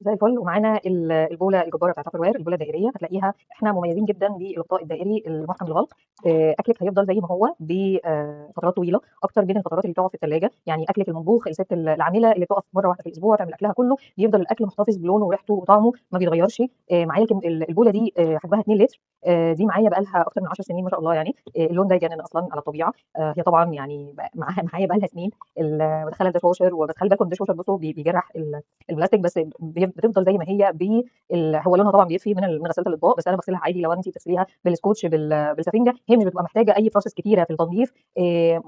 زي الفل. ومعانا البوله الجباره بتاعت تupperware، البوله الدائريه. هتلاقيها احنا مميزين جدا بالغطاء الدائري المحكم للغلق. اكلك هيفضل زي ما هو بفترات طويله اكتر من الفترات اللي بتقعد في الثلاجه. يعني اكلك المطبوخ، الست العامله اللي بتقف مره واحده في الاسبوع تعمل اكلها كله، بيفضل الاكل محتفظ بلونه وريحته وطعمه ما بيتغيرش. معايا البوله دي حجمها 2 لتر. دي معايا بقى لها اكتر من 10 سنين ما شاء الله. يعني اللون ده يجنن اصلا على الطبيعه. هي طبعا يعني معايا بقى لها سنين. بدخلها الديش واشر، وبتخلي بالكم الديش واشر بصوا بيجرح البلاستيك، بس بتفضل زي ما هي هو لونها طبعا بيدفي من غساله الاطباق، بس انا بغسلها عادي. لو انت بتغسليها بالسكوتش بالسفنجه هي مش بتبقى محتاجه اي بروسيس كتيره في التنظيف.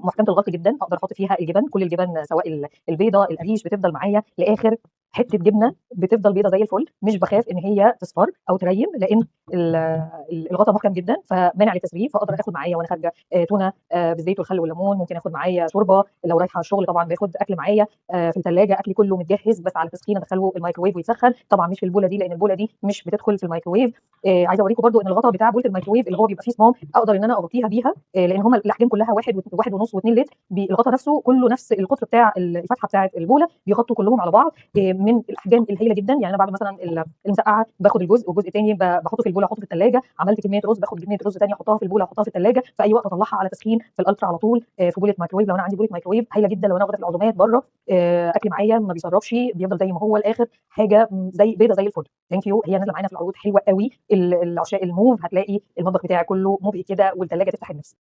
محكمه الغلق جدا. اقدر احط فيها الجبن، كل الجبن، سواء البيضه، القريش، بتفضل معايا لاخر حته جبنه، بتفضل بيضه زي الفل. مش بخاف ان هي تصفر او تريم، لان الغطا محكم جدا فمانع للتسريب. فاقدر اخد معايا وانا خارجه تونه بالزيت والخل والليمون. ممكن اخد معايا شوربه لو رايحه الشغل. طبعا باخد اكل معايا في الثلاجه، اكلي كله متجهز بس على التسخين ادخله الميكروويف ويتسخن. طبعا مش في البوله دي، لان البوله دي مش بتدخل في الميكروويف. عايزه اوريكم برده ان الغطا بتاع بوله الميكروويف اللي هو بيبقى فيه صمام، اقدر ان انا اغطيها بيها، لان هم الاحجام كلها واحد ونص و2 لتر. الغطا نفسه كله نفس القطر بتاع الفتحه بتاعه البوله، بيغطوا كلهم على بعض من الاحجام الهائله جدا. يعني انا بعد مثلا المسقعه باخد الجزء، والجزء الثاني بحطه في البوله، احطه في الثلاجه. عملت كميه رز، باخد كميه رز ثانيه احطها في البوله، احطها في الثلاجه في اي وقت، اطلعها على تسخين في الالترا على طول في بوله مايكروويف. لو انا عندي بوله مايكروويف هايله جدا. لو انا واخده في العزومات بره، اكلي معايا ما بيسربش، بيفضل زي ما هو لاخر حاجه، زي بيضه زي الفل. ثانك يو. هي نازله معانا في العروض حلوه قوي. العشاء الموف هتلاقي المطبخ بتاعي كله مبهي كده، والثلاجه تفتح النفس.